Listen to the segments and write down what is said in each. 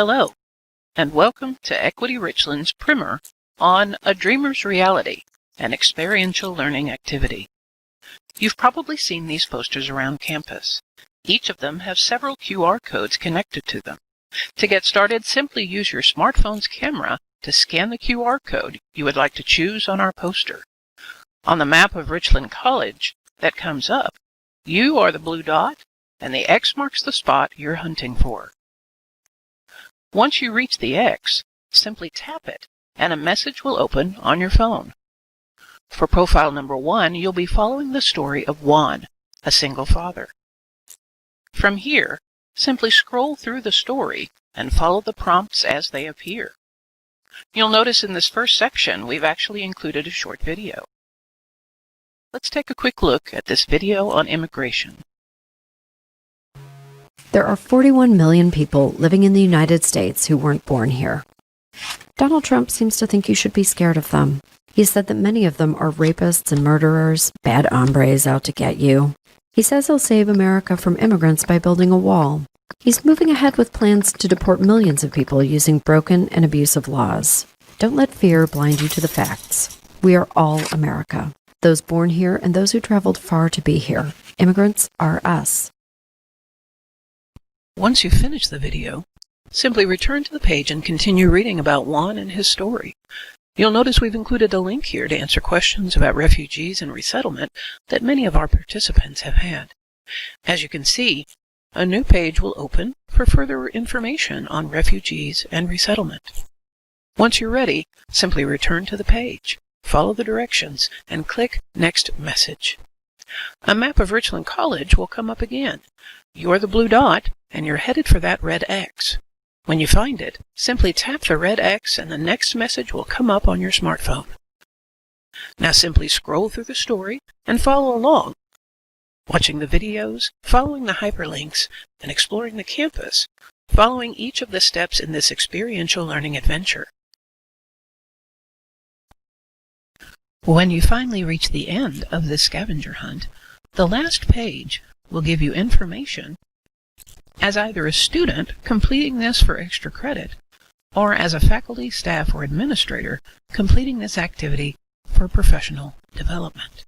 Hello, and welcome to Equity Richland's primer on A Dreamer's Reality, an experiential learning activity. You've probably seen these posters around campus. Each of them have several QR codes connected to them. To get started, simply use your smartphone's camera to scan the QR code you would like to choose on our poster. On the map of Richland College that comes up, you are the blue dot, and the X marks the spot you're hunting for. Once you reach the X, simply tap it, and a message will open on your phone. For profile number 1, you'll be following the story of Juan, a single father. From here, simply scroll through the story and follow the prompts as they appear. You'll notice in this first section we've actually included a short video. Let's take a quick look at this video on immigration. There are 41 million people living in the United States who weren't born here. Donald Trump seems to think you should be scared of them. He said that many of them are rapists and murderers, bad hombres out to get you. He says he'll save America from immigrants by building a wall. He's moving ahead with plans to deport millions of people using broken and abusive laws. Don't let fear blind you to the facts. We are all America. Those born here and those who traveled far to be here. Immigrants are us. Once you finish the video, simply return to the page and continue reading about Juan and his story. You'll notice we've included a link here to answer questions about refugees and resettlement that many of our participants have had. As you can see, a new page will open for further information on refugees and resettlement. Once you're ready, simply return to the page, follow the directions, and click Next Message. A map of Richland College will come up again. You're the blue dot, and you're headed for that red X. When you find it, simply tap the red X and the next message will come up on your smartphone. Now simply scroll through the story and follow along, watching the videos, following the hyperlinks, and exploring the campus, following each of the steps in this experiential learning adventure. When you finally reach the end of this scavenger hunt, the last page will give you information as either a student completing this for extra credit or as a faculty, staff, or administrator completing this activity for professional development.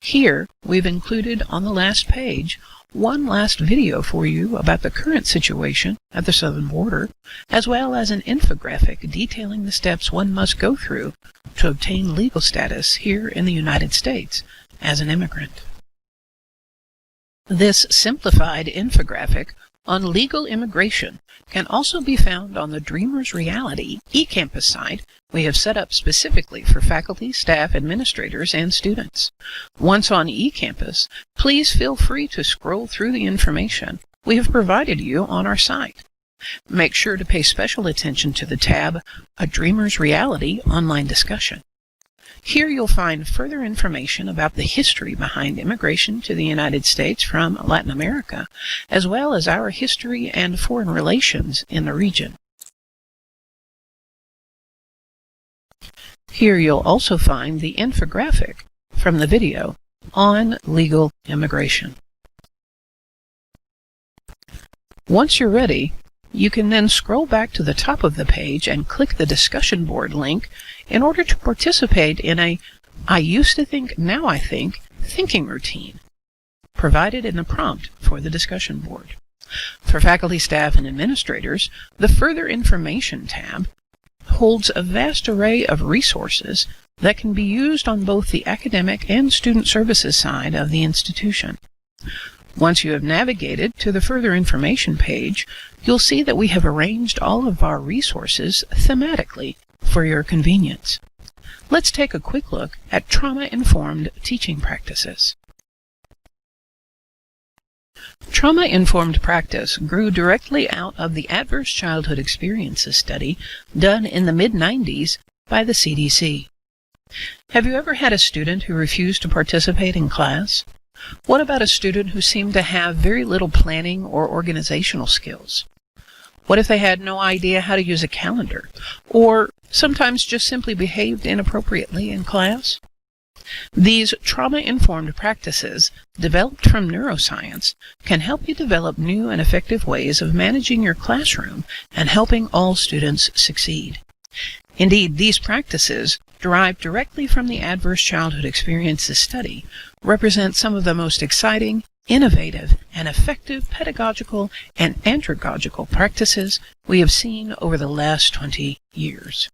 Here, we've included on the last page one last video for you about the current situation at the southern border, as well as an infographic detailing the steps one must go through to obtain legal status here in the United States as an immigrant. This simplified infographic on legal immigration can also be found on the Dreamer's Reality eCampus site we have set up specifically for faculty, staff, administrators, and students. Once on eCampus, please feel free to scroll through the information we have provided you on our site. Make sure to pay special attention to the tab A Dreamer's Reality Online Discussion. Here you'll find further information about the history behind immigration to the United States from Latin America, as well as our history and foreign relations in the region. Here you'll also find the infographic from the video on legal immigration. Once you're ready, you can then scroll back to the top of the page and click the discussion board link in order to participate in a I used to think, now I think, thinking routine provided in the prompt for the discussion board. For faculty, staff, and administrators, the Further Information tab holds a vast array of resources that can be used on both the academic and student services side of the institution. Once you have navigated to the Further Information page, you'll see that we have arranged all of our resources thematically for your convenience. Let's take a quick look at trauma-informed teaching practices. Trauma-informed practice grew directly out of the Adverse Childhood Experiences study done in the mid-90s by the CDC. Have you ever had a student who refused to participate in class? What about a student who seemed to have very little planning or organizational skills? What if they had no idea how to use a calendar, or sometimes just simply behaved inappropriately in class? These trauma-informed practices, developed from neuroscience, can help you develop new and effective ways of managing your classroom and helping all students succeed. Indeed, these practices, derived directly from the adverse childhood experiences study, represent some of the most exciting, innovative, and effective pedagogical and andragogical practices we have seen over the last 20 years.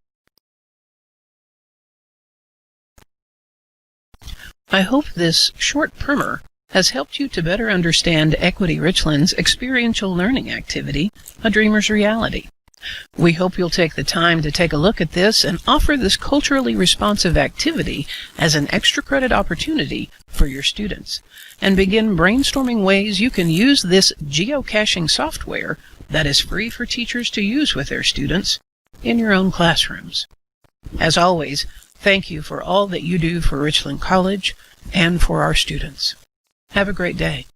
I hope this short primer has helped you to better understand Equity Richland's experiential learning activity, A Dreamer's Reality. We hope you'll take the time to take a look at this and offer this culturally responsive activity as an extra credit opportunity for your students, and begin brainstorming ways you can use this geo-caching software that is free for teachers to use with their students in your own classrooms. As always, thank you for all that you do for Richland College and for our students. Have a great day.